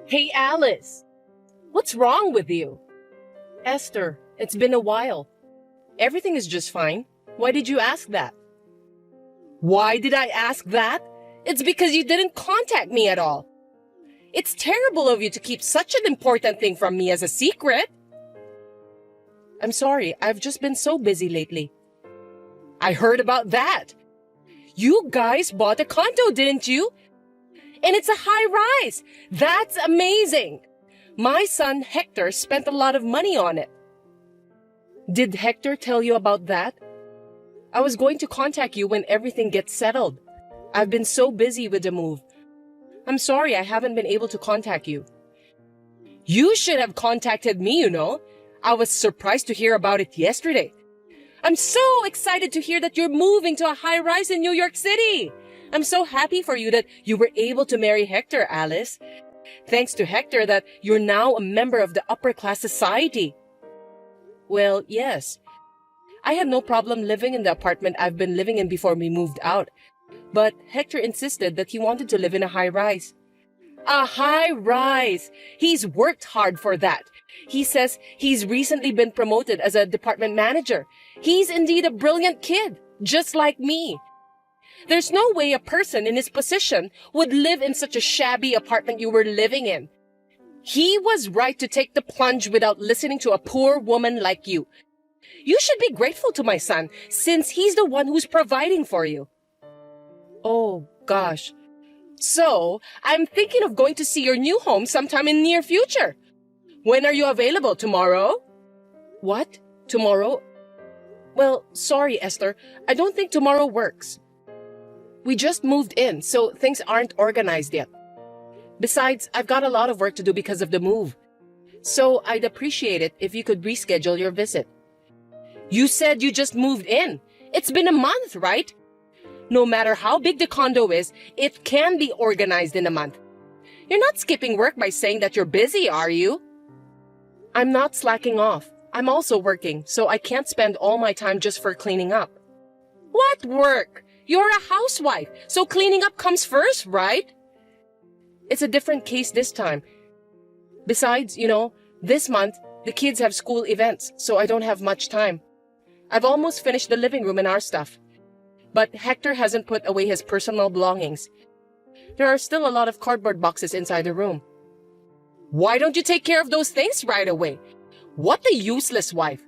Hey, Alice, what's wrong with you? Esther, it's been a while. Everything is just fine. Why did you ask that? Why did I ask that? It's because you didn't contact me at all. It's terrible of you to keep such an important thing from me as a secret. I'm sorry, I've just been so busy lately. I heard about that. You guys bought a condo, didn't you? And it's a high rise. That's amazing. My son Hector spent a lot of money on it. Did Hector tell you about that? I was going to contact you when everything gets settled. I've been so busy with the move. I'm sorry I haven't been able to contact you. You should have contacted me, you know. I was surprised to hear about it yesterday. I'm so excited to hear that you're moving to a high-rise in New York City. I'm so happy for you that you were able to marry Hector, Alice. Thanks to Hector that you're now a member of the upper-class society. Well, yes. I had no problem living in the apartment I've been living in before we moved out. But Hector insisted that he wanted to live in a high-rise. A high-rise! He's worked hard for that. He says he's recently been promoted as a department manager. He's indeed a brilliant kid, just like me. There's no way a person in his position would live in such a shabby apartment you were living in. He was right to take the plunge without listening to a poor woman like you. You should be grateful to my son, since he's the one who's providing for you. Oh, gosh. So, I'm thinking of going to see your new home sometime in near future. When are you available? Tomorrow? What? Tomorrow? Well, sorry, Esther. I don't think tomorrow works. We just moved in, so things aren't organized yet. Besides, I've got a lot of work to do because of the move. So I'd appreciate it if you could reschedule your visit. You said you just moved in. It's been a month, right? No matter how big the condo is, it can be organized in a month. You're not skipping work by saying that you're busy, are you? I'm not slacking off. I'm also working, so I can't spend all my time just for cleaning up. What work? You're a housewife, so cleaning up comes first, right? It's a different case this time. Besides, this month, the kids have school events, so I don't have much time. I've almost finished the living room and our stuff. But Hector hasn't put away his personal belongings. There are still a lot of cardboard boxes inside the room. Why don't you take care of those things right away? What a useless wife.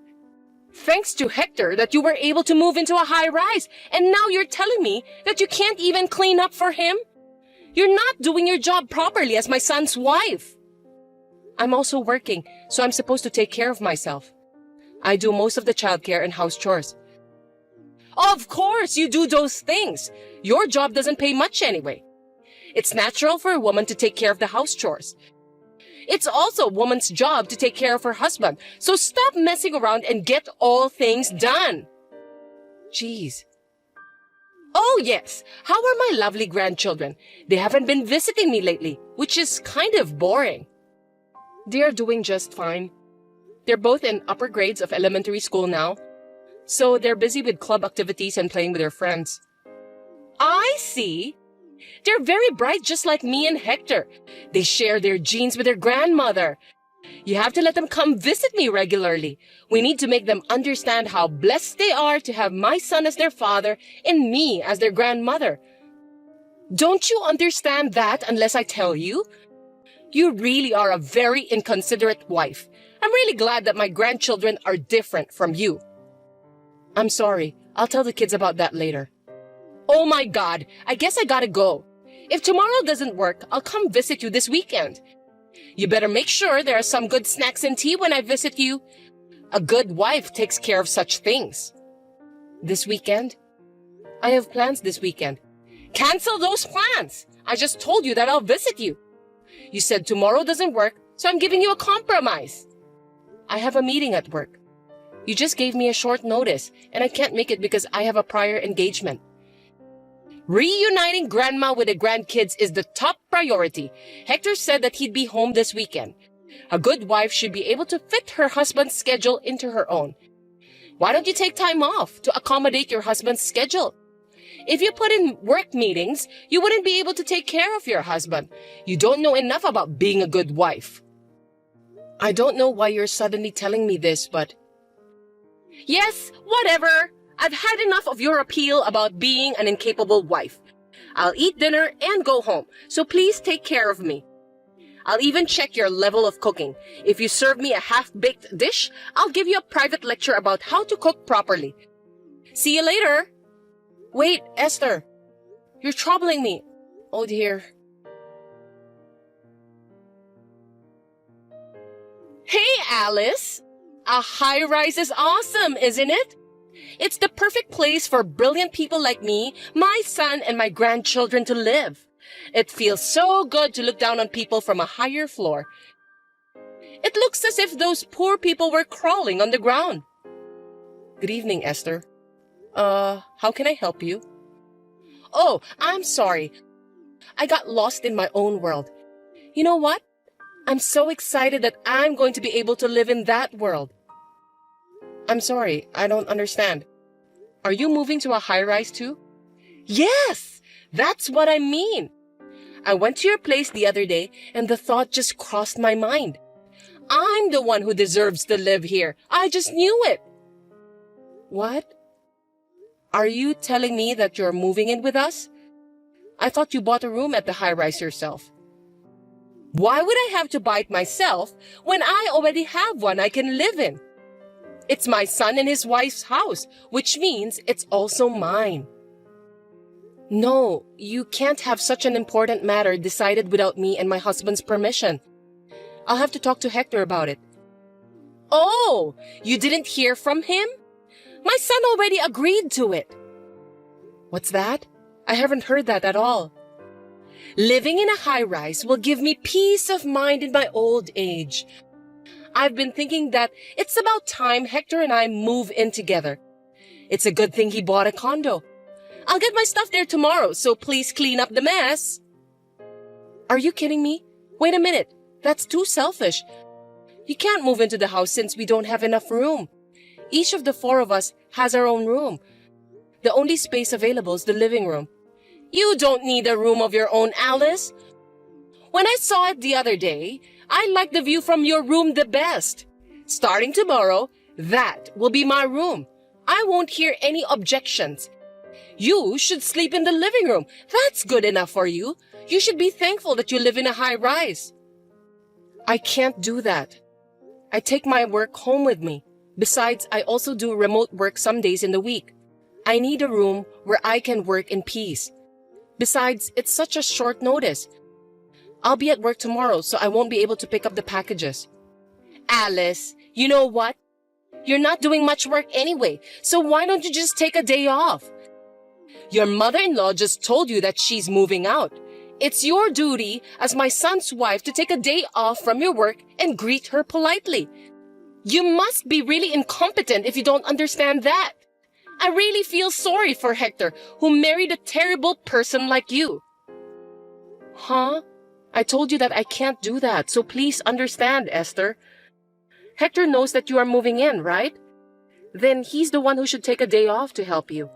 Thanks to Hector that you were able to move into a high-rise, and now you're telling me that you can't even clean up for him? You're not doing your job properly as my son's wife. I'm also working, so I'm supposed to take care of myself. I do most of the childcare and house chores. Of course you do those things. Your job doesn't pay much anyway. It's natural for a woman to take care of the house chores. It's also a woman's job to take care of her husband, so stop messing around and get all things done. Jeez. Oh yes, how are my lovely grandchildren? They haven't been visiting me lately, which is kind of boring. They are doing just fine. They're both in upper grades of elementary school now, so they're busy with club activities and playing with their friends. I see. They're very bright just like me and Hector. They share their genes with their grandmother. You have to let them come visit me regularly. We need to make them understand how blessed they are to have my son as their father and me as their grandmother. Don't you understand that unless I tell you? You really are a very inconsiderate wife. I'm really glad that my grandchildren are different from you. I'm sorry. I'll tell the kids about that later. Oh my God, I guess I gotta go. If tomorrow doesn't work, I'll come visit you this weekend. You better make sure there are some good snacks and tea when I visit you. A good wife takes care of such things. This weekend? I have plans this weekend. Cancel those plans. I just told you that I'll visit you. You said tomorrow doesn't work, so I'm giving you a compromise. I have a meeting at work. You just gave me a short notice, and I can't make it because I have a prior engagement. Reuniting Grandma with the grandkids is the top priority. Hector said that he'd be home this weekend. A good wife should be able to fit her husband's schedule into her own. Why don't you take time off to accommodate your husband's schedule? If you put in work meetings, you wouldn't be able to take care of your husband. You don't know enough about being a good wife. I don't know why you're suddenly telling me this, but... Yes, whatever. I've had enough of your appeal about being an incapable wife. I'll eat dinner and go home, so please take care of me. I'll even check your level of cooking. If you serve me a half-baked dish, I'll give you a private lecture about how to cook properly. See you later. Wait, Esther. You're troubling me. Oh dear. Hey, Alice. A high-rise is awesome, isn't it? It's the perfect place for brilliant people like me, my son, and my grandchildren to live. It feels so good to look down on people from a higher floor. It looks as if those poor people were crawling on the ground. Good evening, Esther. How can I help you? Oh, I'm sorry. I got lost in my own world. You know what? I'm so excited that I'm going to be able to live in that world. I'm sorry, I don't understand. Are you moving to a high-rise too? Yes, that's what I mean. I went to your place the other day and the thought just crossed my mind. I'm the one who deserves to live here. I just knew it. What? Are you telling me that you're moving in with us? I thought you bought a room at the high-rise yourself. Why would I have to buy it myself when I already have one I can live in? It's my son and his wife's house, which means it's also mine. No, you can't have such an important matter decided without me and my husband's permission. I'll have to talk to Hector about it. Oh, you didn't hear from him? My son already agreed to it. What's that? I haven't heard that at all. Living in a high-rise will give me peace of mind in my old age. I've been thinking that it's about time Hector and I move in together. It's a good thing he bought a condo. I'll get my stuff there tomorrow, so please clean up the mess. Are you kidding me? Wait a minute. That's too selfish. You can't move into the house since we don't have enough room. Each of the four of us has our own room. The only space available is the living room. You don't need a room of your own, Alice. When I saw it the other day, I liked the view from your room the best. Starting tomorrow, that will be my room. I won't hear any objections. You should sleep in the living room. That's good enough for you. You should be thankful that you live in a high-rise. I can't do that. I take my work home with me. Besides, I also do remote work some days in the week. I need a room where I can work in peace. Besides, it's such a short notice. I'll be at work tomorrow, so I won't be able to pick up the packages. Alice, you know what? You're not doing much work anyway, so why don't you just take a day off? Your mother-in-law just told you that she's moving out. It's your duty as my son's wife to take a day off from your work and greet her politely. You must be really incompetent if you don't understand that. I really feel sorry for Hector, who married a terrible person like you. Huh? I told you that I can't do that, so please understand, Esther. Hector knows that you are moving in, right? Then he's the one who should take a day off to help you.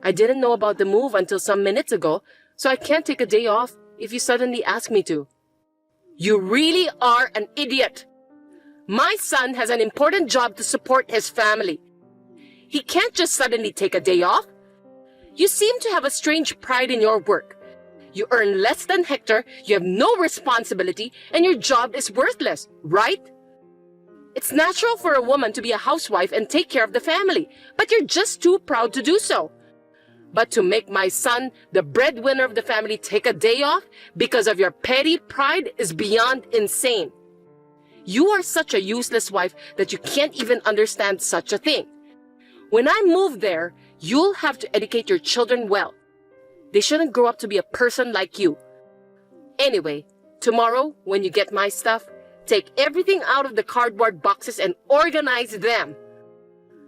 I didn't know about the move until some minutes ago, so I can't take a day off if you suddenly ask me to. You really are an idiot. My son has an important job to support his family. He can't just suddenly take a day off. You seem to have a strange pride in your work. You earn less than Hector, you have no responsibility, and your job is worthless, right? It's natural for a woman to be a housewife and take care of the family, but you're just too proud to do so. But to make my son, the breadwinner of the family, take a day off because of your petty pride is beyond insane. You are such a useless wife that you can't even understand such a thing. When I move there, you'll have to educate your children well. They shouldn't grow up to be a person like you. Anyway, tomorrow, when you get my stuff, take everything out of the cardboard boxes and organize them.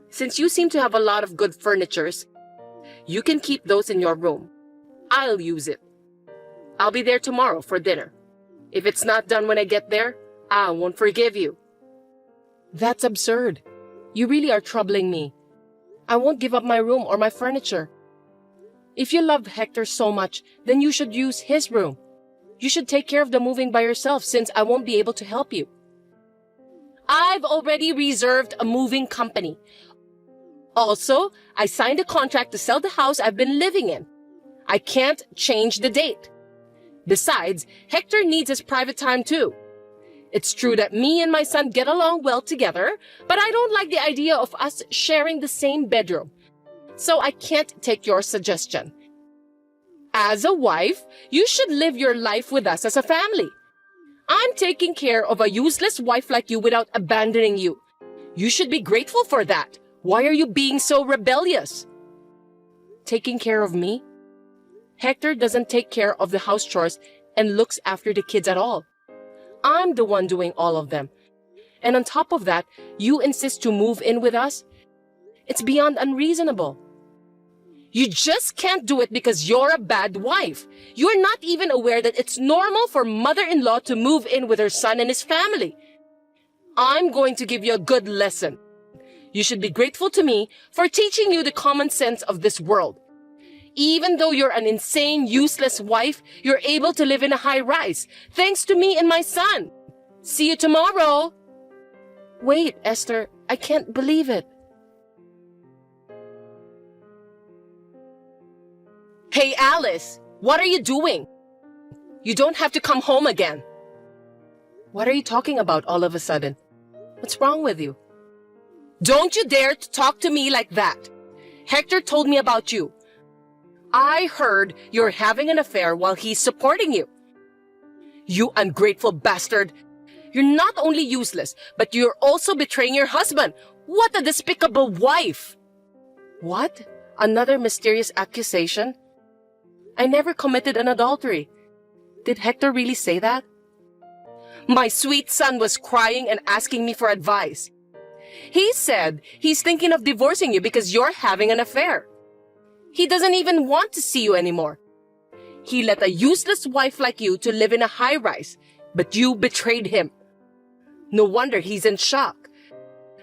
Since you seem to have a lot of good furnitures, you can keep those in your room. I'll use it. I'll be there tomorrow for dinner. If it's not done when I get there, I won't forgive you. That's absurd. You really are troubling me. I won't give up my room or my furniture. If you love Hector so much, then you should use his room. You should take care of the moving by yourself since I won't be able to help you. I've already reserved a moving company. Also, I signed a contract to sell the house I've been living in. I can't change the date. Besides, Hector needs his private time too. It's true that me and my son get along well together, but I don't like the idea of us sharing the same bedroom. So I can't take your suggestion. As a wife, you should live your life with us as a family. I'm taking care of a useless wife like you without abandoning you. You should be grateful for that. Why are you being so rebellious? Taking care of me? Hector doesn't take care of the house chores and looks after the kids at all. I'm the one doing all of them. And on top of that, you insist to move in with us? It's beyond unreasonable. You just can't do it because you're a bad wife. You're not even aware that it's normal for mother-in-law to move in with her son and his family. I'm going to give you a good lesson. You should be grateful to me for teaching you the common sense of this world. Even though you're an insane, useless wife, you're able to live in a high-rise, thanks to me and my son. See you tomorrow. Wait, Esther, I can't believe it. Hey, Alice, what are you doing? You don't have to come home again. What are you talking about all of a sudden? What's wrong with you? Don't you dare to talk to me like that. Hector told me about you. I heard you're having an affair while he's supporting you. You ungrateful bastard. You're not only useless, but you're also betraying your husband. What a despicable wife! What? Another mysterious accusation? I never committed an adultery. Did Hector really say that? My sweet son was crying and asking me for advice. He said he's thinking of divorcing you because you're having an affair. He doesn't even want to see you anymore. He let a useless wife like you to live in a high-rise, but you betrayed him. No wonder he's in shock.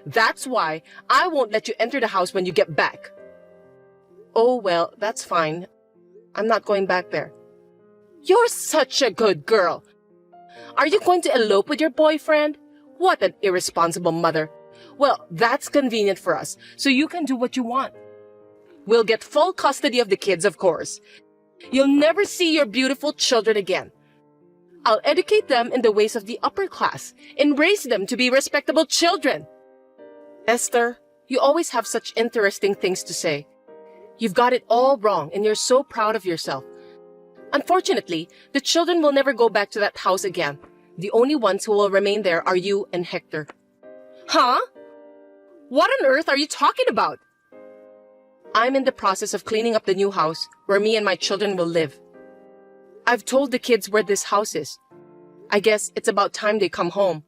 That's why I won't let you enter the house when you get back. Oh, well, that's fine. I'm not going back there. You're such a good girl. Are you going to elope with your boyfriend? What an irresponsible mother. Well, that's convenient for us, so you can do what you want. We'll get full custody of the kids, of course. You'll never see your beautiful children again. I'll educate them in the ways of the upper class and raise them to be respectable children. Esther, you always have such interesting things to say. You've got it all wrong and you're so proud of yourself. Unfortunately, the children will never go back to that house again. The only ones who will remain there are you and Hector. Huh? What on earth are you talking about? I'm in the process of cleaning up the new house where me and my children will live. I've told the kids where this house is. I guess it's about time they come home.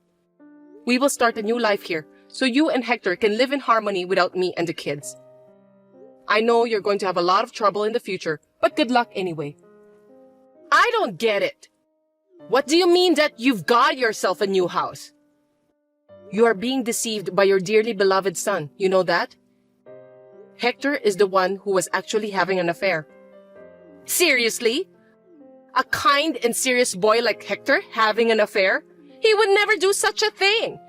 We will start a new life here, so you and Hector can live in harmony without me and the kids. I know you're going to have a lot of trouble in the future, but good luck anyway. I don't get it. What do you mean that you've got yourself a new house? You are being deceived by your dearly beloved son, you know that? Hector is the one who was actually having an affair. Seriously? A kind and serious boy like Hector having an affair? He would never do such a thing.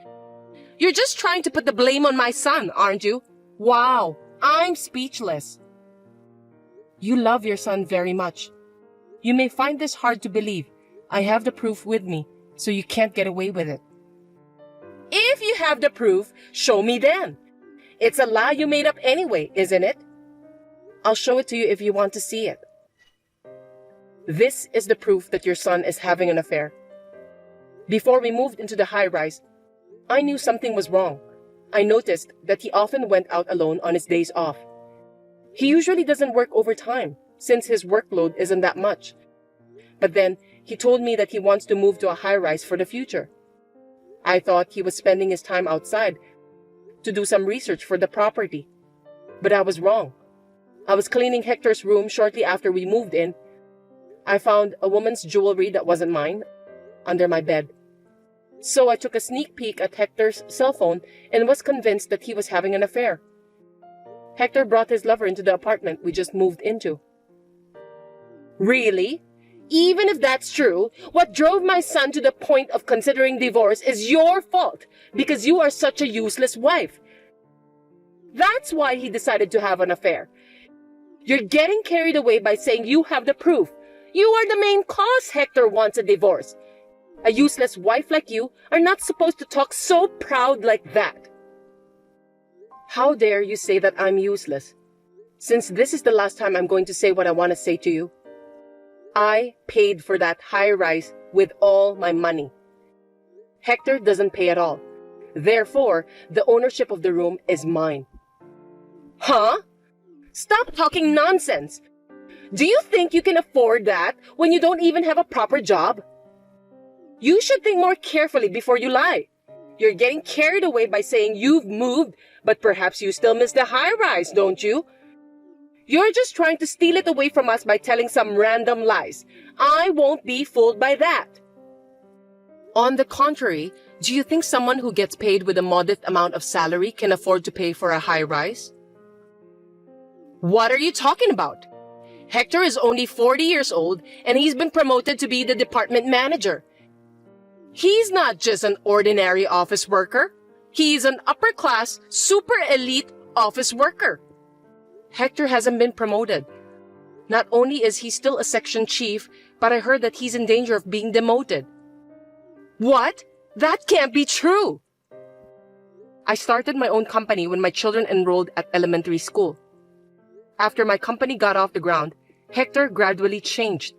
You're just trying to put the blame on my son, aren't you? Wow, I'm speechless. You love your son very much. You may find this hard to believe. I have the proof with me, so you can't get away with it. If you have the proof, show me then. It's a lie you made up anyway, isn't it? I'll show it to you if you want to see it. This is the proof that your son is having an affair. Before we moved into the high-rise, I knew something was wrong. I noticed that he often went out alone on his days off. He usually doesn't work overtime, since his workload isn't that much. But then, he told me that he wants to move to a high-rise for the future. I thought he was spending his time outside to do some research for the property. But I was wrong. I was cleaning Hector's room shortly after we moved in. I found a woman's jewelry that wasn't mine under my bed. So I took a sneak peek at Hector's cell phone and was convinced that he was having an affair. Hector brought his lover into the apartment we just moved into. Really? Even if that's true, what drove my son to the point of considering divorce is your fault because you are such a useless wife. That's why he decided to have an affair. You're getting carried away by saying you have the proof. You are the main cause Hector wants a divorce. A useless wife like you are not supposed to talk so proud like that. How dare you say that I'm useless? Since this is the last time I'm going to say what I want to say to you. I paid for that high-rise with all my money. Hector doesn't pay at all. Therefore, the ownership of the room is mine. Huh? Stop talking nonsense. Do you think you can afford that when you don't even have a proper job? You should think more carefully before you lie. You're getting carried away by saying you've moved, but perhaps you still miss the high-rise, don't you? You're just trying to steal it away from us by telling some random lies. I won't be fooled by that. On the contrary, do you think someone who gets paid with a modest amount of salary can afford to pay for a high-rise? What are you talking about? Hector is only 40 years old and he's been promoted to be the department manager. He's not just an ordinary office worker. He's an upper-class, super elite office worker. Hector hasn't been promoted. Not only is he still a section chief, but I heard that he's in danger of being demoted. What? That can't be true! I started my own company when my children enrolled at elementary school. After my company got off the ground, Hector gradually changed.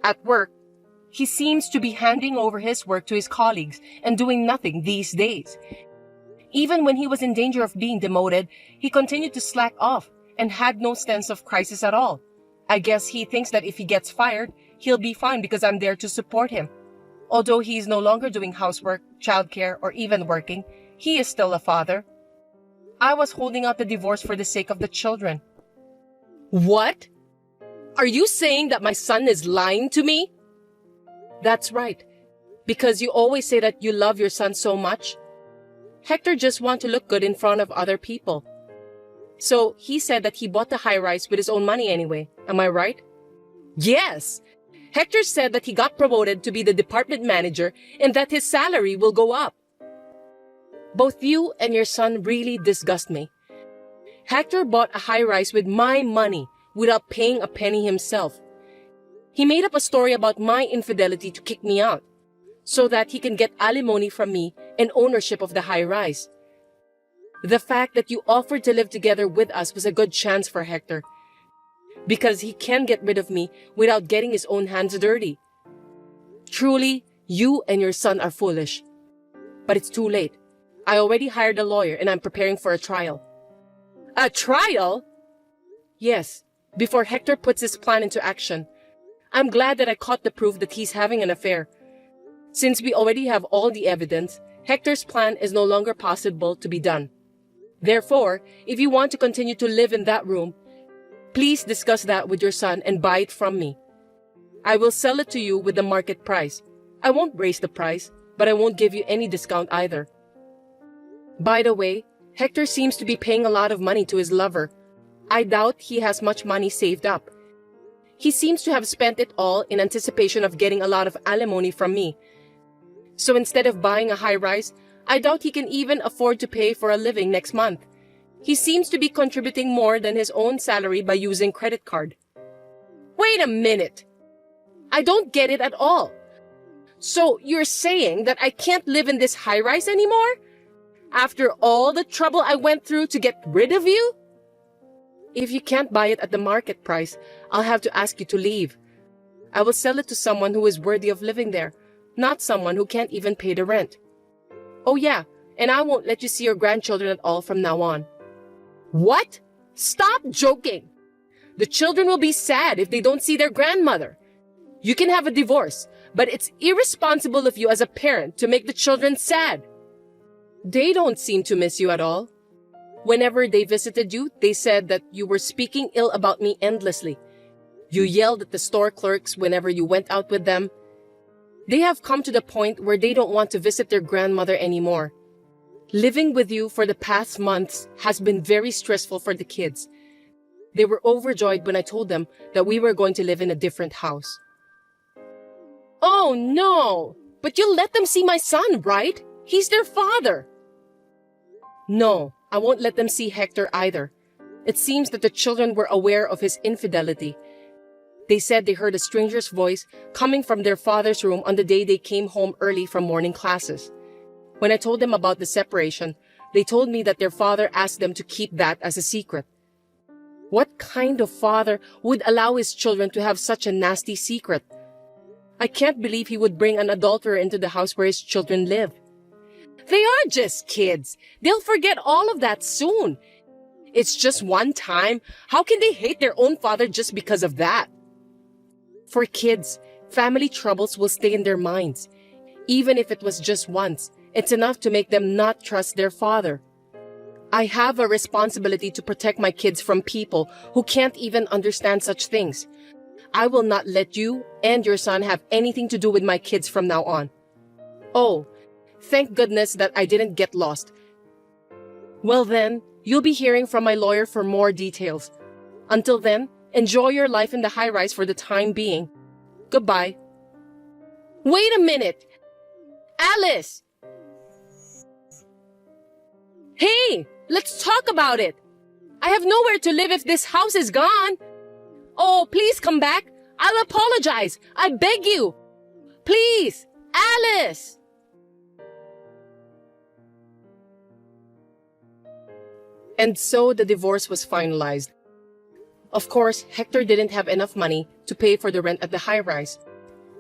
At work, he seems to be handing over his work to his colleagues and doing nothing these days. Even when he was in danger of being demoted, he continued to slack off and had no sense of crisis at all. I guess he thinks that if he gets fired, he'll be fine because I'm there to support him. Although he is no longer doing housework, childcare, or even working, he is still a father. I was holding out the divorce for the sake of the children. What? Are you saying that my son is lying to me? That's right. Because you always say that you love your son so much. Hector just wants to look good in front of other people. So he said that he bought the high-rise with his own money anyway. Am I right? Yes. Hector said that he got promoted to be the department manager and that his salary will go up. Both you and your son really disgust me. Hector bought a high-rise with my money without paying a penny himself. He made up a story about my infidelity to kick me out so that he can get alimony from me and ownership of the high-rise. The fact that you offered to live together with us was a good chance for Hector because he can get rid of me without getting his own hands dirty. Truly, you and your son are foolish. But it's too late. I already hired a lawyer and I'm preparing for a trial. A trial? Yes, before Hector puts his plan into action. I'm glad that I caught the proof that he's having an affair. Since we already have all the evidence, Hector's plan is no longer possible to be done. Therefore, if you want to continue to live in that room, please discuss that with your son and buy it from me. I will sell it to you with the market price. I won't raise the price, but I won't give you any discount either. By the way, Hector seems to be paying a lot of money to his lover. I doubt he has much money saved up. He seems to have spent it all in anticipation of getting a lot of alimony from me. So instead of buying a high-rise, I doubt he can even afford to pay for a living next month. He seems to be contributing more than his own salary by using credit card. Wait a minute. I don't get it at all. So you're saying that I can't live in this high-rise anymore? After all the trouble I went through to get rid of you? If you can't buy it at the market price, I'll have to ask you to leave. I will sell it to someone who is worthy of living there, not someone who can't even pay the rent. Oh yeah, and I won't let you see your grandchildren at all from now on. What? Stop joking! The children will be sad if they don't see their grandmother. You can have a divorce, but it's irresponsible of you as a parent to make the children sad. They don't seem to miss you at all. Whenever they visited you, they said that you were speaking ill about me endlessly. You yelled at the store clerks whenever you went out with them. They have come to the point where they don't want to visit their grandmother anymore. Living with you for the past months has been very stressful for the kids. They were overjoyed when I told them that we were going to live in a different house. Oh no! But you'll let them see my son, right? He's their father. No, I won't let them see Hector either. It seems that the children were aware of his infidelity. They said they heard a stranger's voice coming from their father's room on the day they came home early from morning classes. When I told them about the separation, they told me that their father asked them to keep that as a secret. What kind of father would allow his children to have such a nasty secret? I can't believe he would bring an adulterer into the house where his children live. They are just kids. They'll forget all of that soon. It's just one time. How can they hate their own father just because of that? For kids, family troubles will stay in their minds. Even if it was just once, it's enough to make them not trust their father. I have a responsibility to protect my kids from people who can't even understand such things. I will not let you and your son have anything to do with my kids from now on. Oh, thank goodness that I didn't get lost. Well then, you'll be hearing from my lawyer for more details. Until then, enjoy your life in the high-rise for the time being. Goodbye. Wait a minute! Alice! Hey, let's talk about it. I have nowhere to live if this house is gone. Oh, please come back. I'll apologize. I beg you. Please, Alice! And so the divorce was finalized. Of course, Hector didn't have enough money to pay for the rent at the high-rise.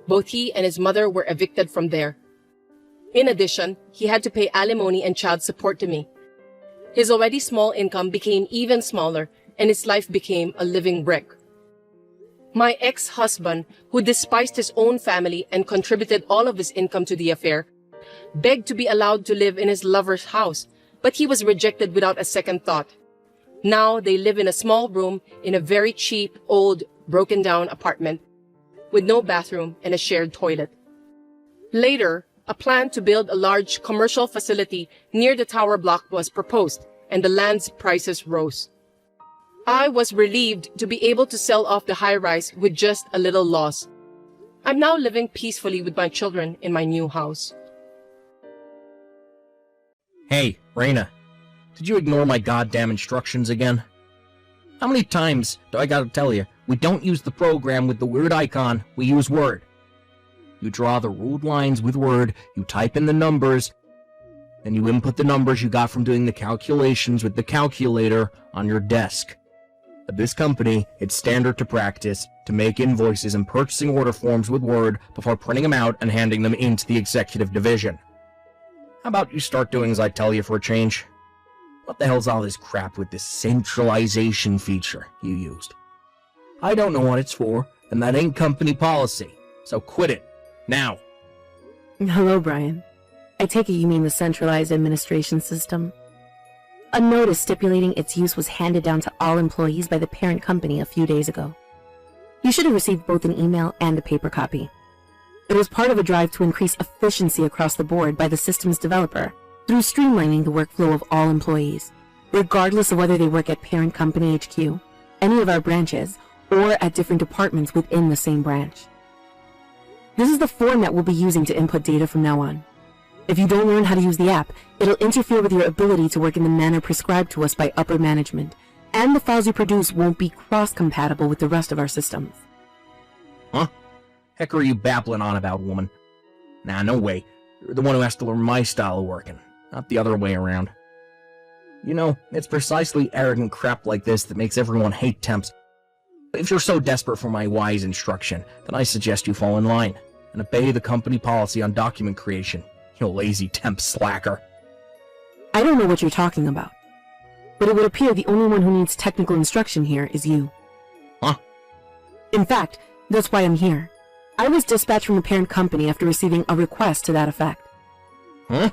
Both he and his mother were evicted from there. In addition, he had to pay alimony and child support to me. His already small income became even smaller, and his life became a living brick. My ex-husband, who despised his own family and contributed all of his income to the affair, begged to be allowed to live in his lover's house, but he was rejected without a second thought. Now they live in a small room in a very cheap, old, broken-down apartment with no bathroom and a shared toilet. Later, a plan to build a large commercial facility near the tower block was proposed, and the land's prices rose. I was relieved to be able to sell off the high-rise with just a little loss. I'm now living peacefully with my children in my new house. Hey, Reina, did you ignore my goddamn instructions again? How many times do I gotta tell you, we don't use the program with the weird icon, we use Word. You draw the ruled lines with Word, you type in the numbers, then you input the numbers you got from doing the calculations with the calculator on your desk. At this company, it's standard to practice to make invoices and purchasing order forms with Word before printing them out and handing them into the executive division. How about you start doing as I tell you for a change? What the hell's all this crap with this centralization feature you used? I don't know what it's for, and that ain't company policy, so quit it. Now. Hello, Brian. I take it you mean the centralized administration system. A notice stipulating its use was handed down to all employees by the parent company a few days ago. You should have received both an email and a paper copy. It was part of a drive to increase efficiency across the board by the system's developer through streamlining the workflow of all employees, regardless of whether they work at parent company HQ, any of our branches, or at different departments within the same branch. This is the format we'll be using to input data from now on. If you don't learn how to use the app, it'll interfere with your ability to work in the manner prescribed to us by upper management, and the files you produce won't be cross-compatible with the rest of our systems. Huh? Heck are you babbling on about, woman? Nah, no way. You're the one who has to learn my style of working, not the other way around. You know, it's precisely arrogant crap like this that makes everyone hate temps. If you're so desperate for my wise instruction, then I suggest you fall in line and obey the company policy on document creation, you lazy temp slacker. I don't know what you're talking about, but it would appear the only one who needs technical instruction here is you. Huh? In fact, that's why I'm here. I was dispatched from the parent company after receiving a request to that effect. Huh?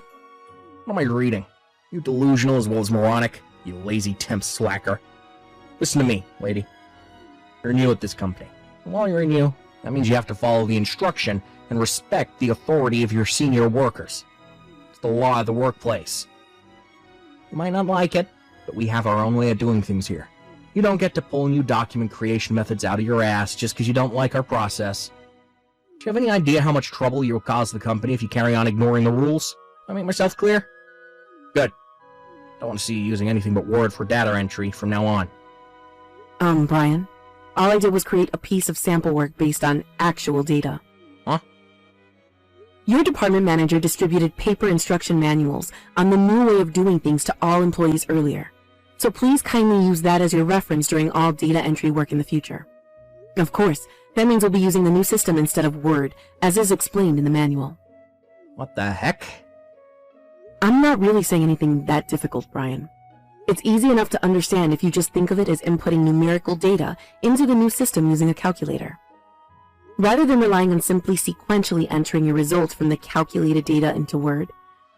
What am I reading? You delusional as well as moronic, you lazy temp slacker. Listen to me, lady. You're new at this company. And while you're new, that means you have to follow the instruction and respect the authority of your senior workers. It's the law of the workplace. You might not like it, but we have our own way of doing things here. You don't get to pull new document creation methods out of your ass just because you don't like our process. Do you have any idea how much trouble you'll cause the company if you carry on ignoring the rules? I make myself clear? Good. Don't want to see you using anything but Word for data entry from now on. Brian, all I did was create a piece of sample work based on actual data. Huh? Your department manager distributed paper instruction manuals on the new way of doing things to all employees earlier. So please kindly use that as your reference during all data entry work in the future. Of course, that means we'll be using the new system instead of Word, as is explained in the manual. What the heck? I'm not really saying anything that difficult, Brian. It's easy enough to understand if you just think of it as inputting numerical data into the new system using a calculator. Rather than relying on simply sequentially entering your results from the calculated data into Word,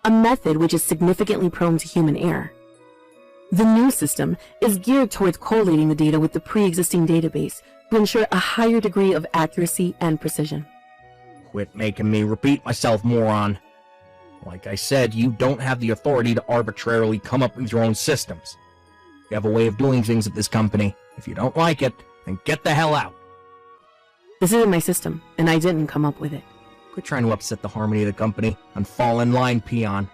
a method which is significantly prone to human error. The new system is geared towards collating the data with the pre-existing database to ensure a higher degree of accuracy and precision. Quit making me repeat myself, moron. Like I said, you don't have the authority to arbitrarily come up with your own systems. You have a way of doing things at this company. If you don't like it, then get the hell out. This isn't my system, and I didn't come up with it. Quit trying to upset the harmony of the company and fall in line, peon.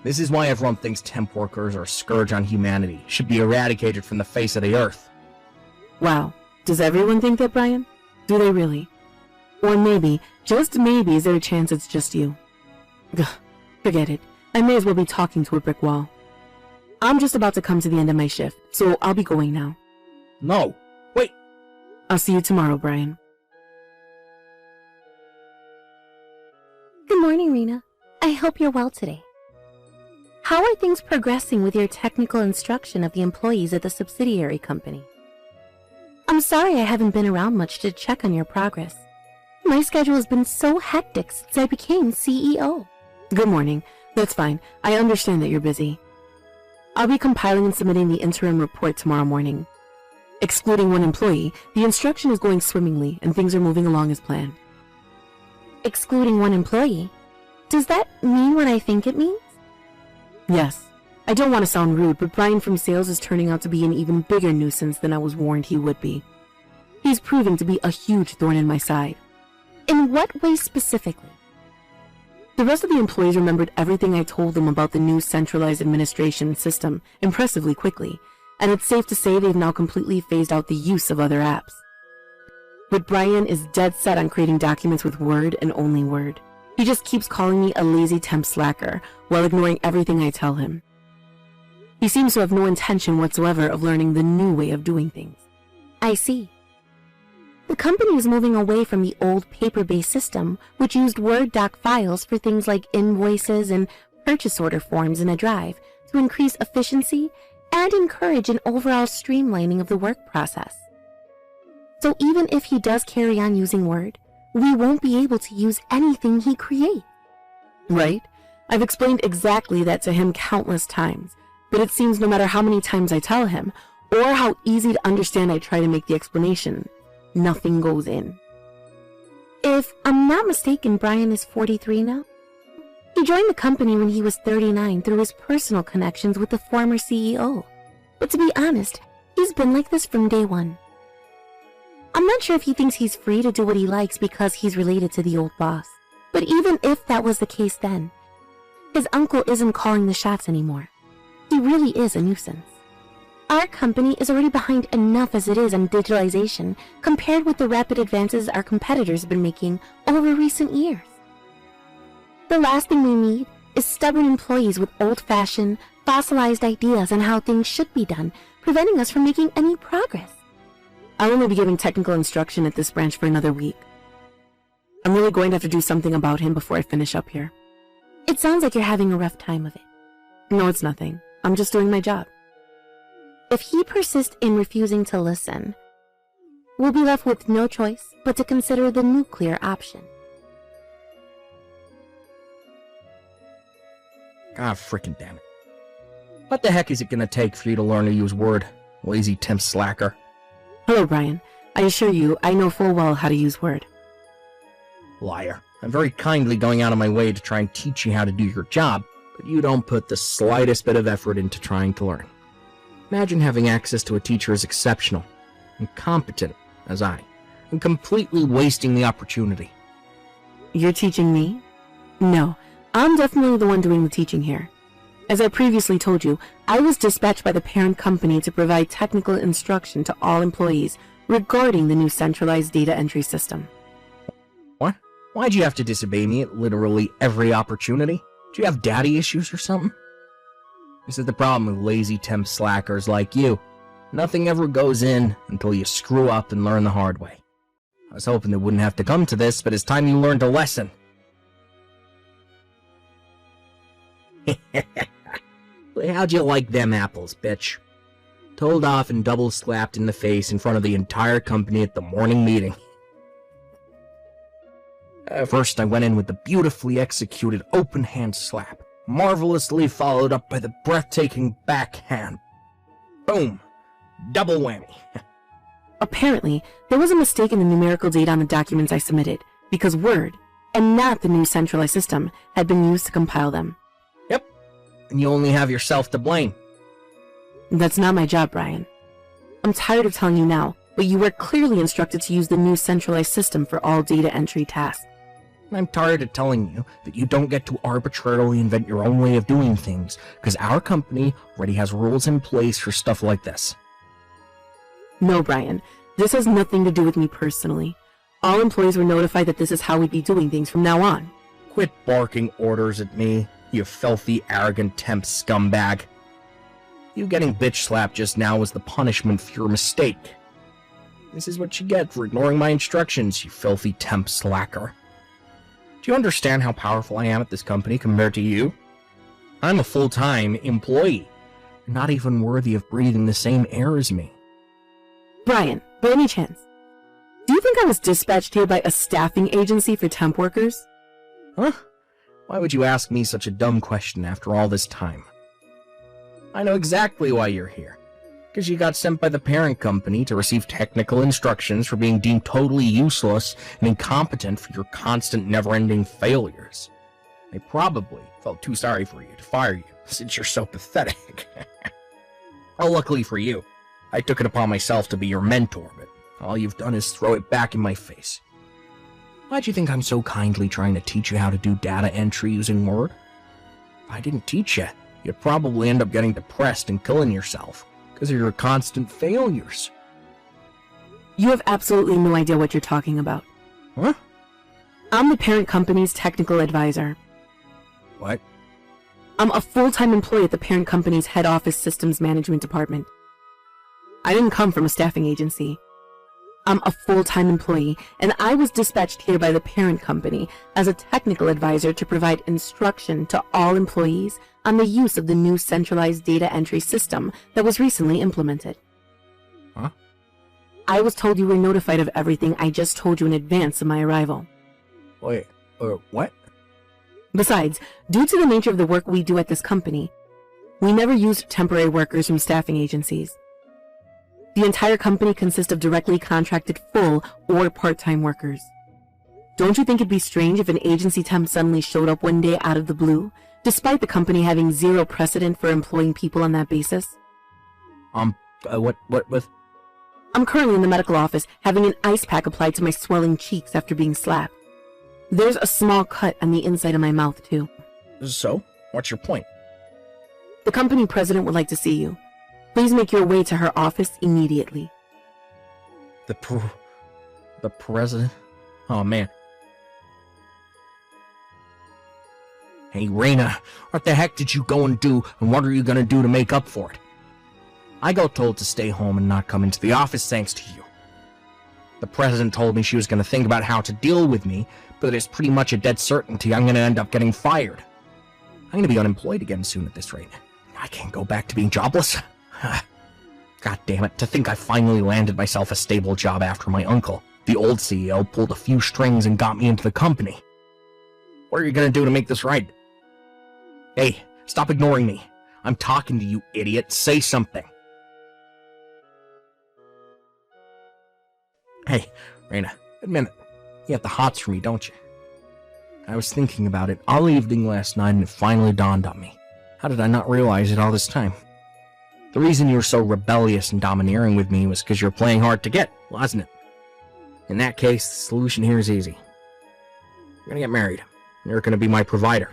This is why everyone thinks temp workers are a scourge on humanity, should be eradicated from the face of the earth. Wow, does everyone think that, Brian? Do they really? Or maybe, just maybe, is there a chance it's just you? Gah, forget it. I may as well be talking to a brick wall. I'm just about to come to the end of my shift, so I'll be going now. No, wait. I'll see you tomorrow, Brian. Good morning, Rena. I hope you're well today. How are things progressing with your technical instruction of the employees at the subsidiary company? I'm sorry I haven't been around much to check on your progress. My schedule has been so hectic since I became CEO. Good morning. That's fine. I understand that you're busy. I'll be compiling and submitting the interim report tomorrow morning. Excluding one employee, the instruction is going swimmingly and things are moving along as planned. Excluding one employee? Does that mean what I think it means? Yes. I don't want to sound rude, but Brian from sales is turning out to be an even bigger nuisance than I was warned he would be. He's proving to be a huge thorn in my side. In what way specifically? The rest of the employees remembered everything I told them about the new centralized administration system impressively quickly, and it's safe to say they've now completely phased out the use of other apps. But Brian is dead set on creating documents with Word and only Word. He just keeps calling me a lazy temp slacker while ignoring everything I tell him. He seems to have no intention whatsoever of learning the new way of doing things. I see. The company is moving away from the old paper-based system, which used Word doc files for things like invoices and purchase order forms in a drive to increase efficiency and encourage an overall streamlining of the work process. So even if he does carry on using Word, we won't be able to use anything he creates. Right? I've explained exactly that to him countless times, but it seems no matter how many times I tell him, or how easy to understand I try to make the explanation, nothing goes in. If I'm not mistaken, Brian is 43 now. He joined the company when he was 39 through his personal connections with the former CEO. But to be honest, he's been like this from day one. I'm not sure if he thinks he's free to do what he likes because he's related to the old boss. But even if that was the case then, his uncle isn't calling the shots anymore. He really is a nuisance. Our company is already behind enough as it is on digitalization compared with the rapid advances our competitors have been making over recent years. The last thing we need is stubborn employees with old-fashioned, fossilized ideas on how things should be done, preventing us from making any progress. I'll only be giving technical instruction at this branch for another week. I'm really going to have to do something about him before I finish up here. It sounds like you're having a rough time of it. No, it's nothing. I'm just doing my job. If he persists in refusing to listen, we'll be left with no choice but to consider the nuclear option. God frickin' damn it. What the heck is it gonna take for you to learn to use Word, lazy temp slacker? Hello, Brian. I assure you, I know full well how to use Word. Liar. I'm very kindly going out of my way to try and teach you how to do your job, but you don't put the slightest bit of effort into trying to learn. Imagine having access to a teacher as exceptional and competent as I, and completely wasting the opportunity. You're teaching me? No, I'm definitely the one doing the teaching here. As I previously told you, I was dispatched by the parent company to provide technical instruction to all employees regarding the new centralized data entry system. What? Why'd you have to disobey me at literally every opportunity? Do you have daddy issues or something? This is the problem with lazy temp slackers like you. Nothing ever goes in until you screw up and learn the hard way. I was hoping it wouldn't have to come to this, but it's time you learned a lesson. How'd you like them apples, bitch? Told off and double slapped in the face in front of the entire company at the morning meeting. First, I went in with the beautifully executed open hand slap, marvelously followed up by the breathtaking backhand. Boom! Double whammy. Apparently, there was a mistake in the numerical data on the documents I submitted, because Word, and not the new centralized system, had been used to compile them. Yep, and you only have yourself to blame. That's not my job, Brian. I'm tired of telling you now, but you were clearly instructed to use the new centralized system for all data entry tasks. I'm tired of telling you that you don't get to arbitrarily invent your own way of doing things, because our company already has rules in place for stuff like this. No, Brian. This has nothing to do with me personally. All employees were notified that this is how we'd be doing things from now on. Quit barking orders at me, you filthy, arrogant temp scumbag. You getting bitch slapped just now was the punishment for your mistake. This is what you get for ignoring my instructions, you filthy temp slacker. Do you understand how powerful I am at this company compared to you? I'm a full-time employee, not even worthy of breathing the same air as me. Brian, by any chance, do you think I was dispatched here by a staffing agency for temp workers? Huh? Why would you ask me such a dumb question after all this time? I know exactly why you're here. Because you got sent by the parent company to receive technical instructions for being deemed totally useless and incompetent for your constant, never-ending failures. They probably felt too sorry for you to fire you, since you're so pathetic. Oh, luckily for you, I took it upon myself to be your mentor, but all you've done is throw it back in my face. Why'd you think I'm so kindly trying to teach you how to do data entry using Word? If I didn't teach you, you'd probably end up getting depressed and killing yourself because of your constant failures. You have absolutely no idea what you're talking about. Huh? I'm the parent company's technical advisor. What? I'm a full-time employee at the parent company's head office systems management department. I didn't come from a staffing agency. I'm a full-time employee, and I was dispatched here by the parent company as a technical advisor to provide instruction to all employees on the use of the new centralized data entry system that was recently implemented. Huh? I was told you were notified of everything I just told you in advance of my arrival. Wait, what? Besides, due to the nature of the work we do at this company, we never used temporary workers from staffing agencies. The entire company consists of directly contracted full or part-time workers. Don't you think it'd be strange if an agency temp suddenly showed up one day out of the blue, despite the company having zero precedent for employing people on that basis? What with? I'm currently in the medical office having an ice pack applied to my swelling cheeks after being slapped. There's a small cut on the inside of my mouth, too. So, what's your point? The company president would like to see you. Please make your way to her office immediately. The president? Oh, man. Hey, Raina, what the heck did you go and do, and what are you gonna do to make up for it? I got told to stay home and not come into the office thanks to you. The president told me she was gonna think about how to deal with me, but it's pretty much a dead certainty I'm gonna end up getting fired. I'm gonna be unemployed again soon at this rate. I can't go back to being jobless. God damn it, to think I finally landed myself a stable job after my uncle, the old CEO, pulled a few strings and got me into the company. What are you gonna do to make this right? Hey, stop ignoring me. I'm talking to you, idiot. Say something. Hey, Raina, admit it. You have the hots for me, don't you? I was thinking about it all evening last night and it finally dawned on me. How did I not realize it all this time? The reason you were so rebellious and domineering with me was because you're playing hard to get, wasn't it? In that case, the solution here is easy. You're gonna get married. You're gonna be my provider.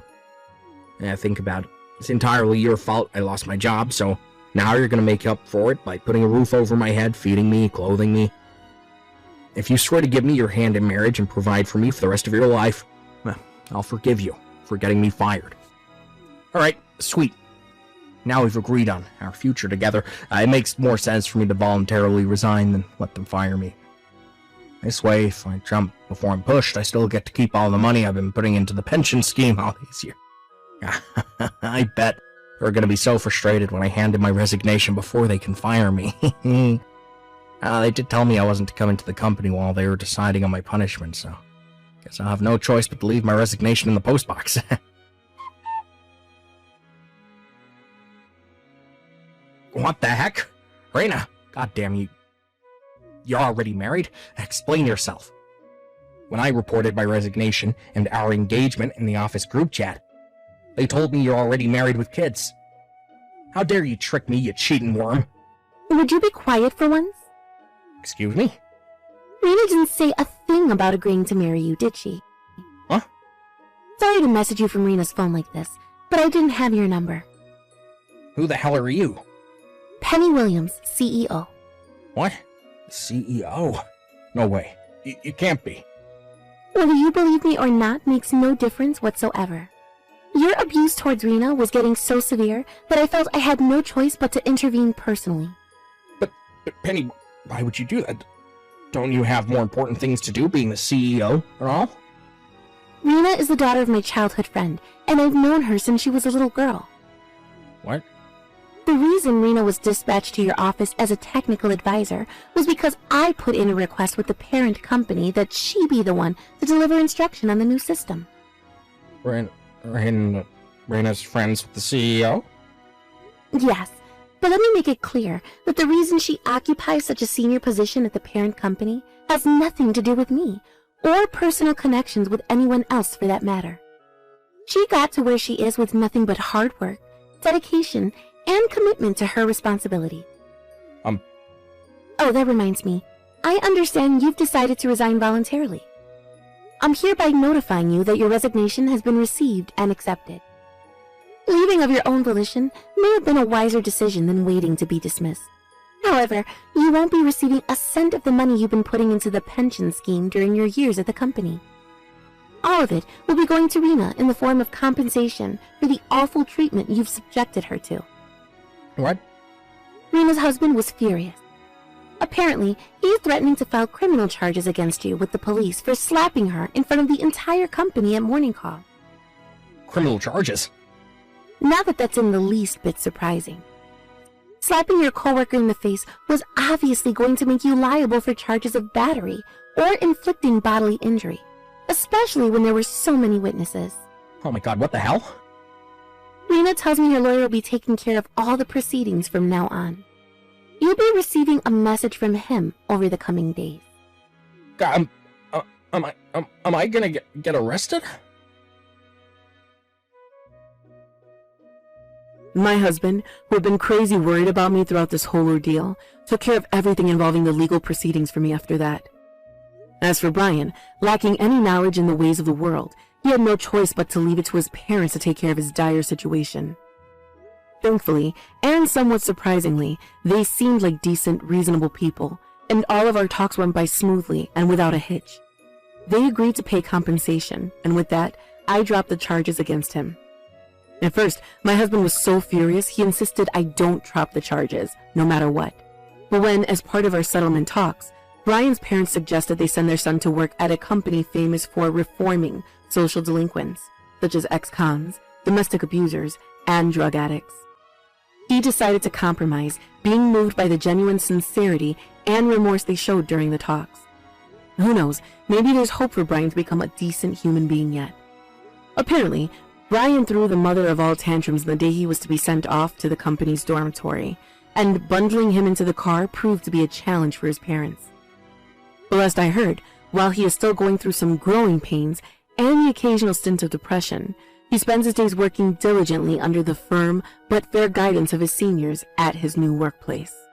Yeah, think about it. It's entirely your fault I lost my job, so now you're gonna make up for it by putting a roof over my head, feeding me, clothing me. If you swear to give me your hand in marriage and provide for me for the rest of your life, well, I'll forgive you for getting me fired. Alright, sweet. Now we've agreed on our future together. It makes more sense for me to voluntarily resign than let them fire me. This way, if I jump before I'm pushed, I still get to keep all the money I've been putting into the pension scheme all these years. I bet they're going to be so frustrated when I hand in my resignation before they can fire me. They did tell me I wasn't to come into the company while they were deciding on my punishment, so guess I'll have no choice but to leave my resignation in the postbox. What the heck? Reyna, goddamn you. You're already married? Explain yourself. When I reported my resignation and our engagement in the office group chat, they told me you're already married with kids. How dare you trick me, you cheating worm? Would you be quiet for once? Excuse me? Reyna didn't say a thing about agreeing to marry you, did she? Huh? Sorry to message you from Rena's phone like this, but I didn't have your number. Who the hell are you? Penny Williams, CEO. What? CEO? No way. You can't be. Whether you believe me or not makes no difference whatsoever. Your abuse towards Rena was getting so severe that I felt I had no choice but to intervene personally. But Penny, why would you do that? Don't you have more important things to do being the CEO or all? Rena is the daughter of my childhood friend, and I've known her since she was a little girl. What? The reason Rena was dispatched to your office as a technical advisor was because I put in a request with the parent company that she be the one to deliver instruction on the new system. Rena's friends with the CEO? Yes, but let me make it clear that the reason she occupies such a senior position at the parent company has nothing to do with me, or personal connections with anyone else for that matter. She got to where she is with nothing but hard work, dedication, and commitment to her responsibility. Oh, that reminds me. I understand you've decided to resign voluntarily. I'm hereby notifying you that your resignation has been received and accepted. Leaving of your own volition may have been a wiser decision than waiting to be dismissed. However, you won't be receiving a cent of the money you've been putting into the pension scheme during your years at the company. All of it will be going to Rena in the form of compensation for the awful treatment you've subjected her to. What? Rena's husband was furious. Apparently, he is threatening to file criminal charges against you with the police for slapping her in front of the entire company at morning call. Criminal charges? Not that that's in the least bit surprising. Slapping your coworker in the face was obviously going to make you liable for charges of battery or inflicting bodily injury, especially when there were so many witnesses. Oh my god, what the hell? Rena tells me your lawyer will be taking care of all the proceedings from now on. You'll be receiving a message from him over the coming days. God, am I gonna get arrested? My husband, who had been crazy worried about me throughout this whole ordeal, took care of everything involving the legal proceedings for me after that. As for Brian, lacking any knowledge in the ways of the world, he had no choice but to leave it to his parents to take care of his dire situation. Thankfully, and somewhat surprisingly, they seemed like decent, reasonable people, and all of our talks went by smoothly and without a hitch. They agreed to pay compensation, and with that, I dropped the charges against him. At first, my husband was so furious he insisted I don't drop the charges, no matter what. But when, as part of our settlement talks, Brian's parents suggested they send their son to work at a company famous for reforming social delinquents, such as ex-cons, domestic abusers, and drug addicts. He decided to compromise, being moved by the genuine sincerity and remorse they showed during the talks. Who knows, maybe there's hope for Brian to become a decent human being yet. Apparently, Brian threw the mother of all tantrums the day he was to be sent off to the company's dormitory, and bundling him into the car proved to be a challenge for his parents. But last I heard, while he is still going through some growing pains and the occasional stint of depression, He spends his days working diligently under the firm but fair guidance of his seniors at his new workplace.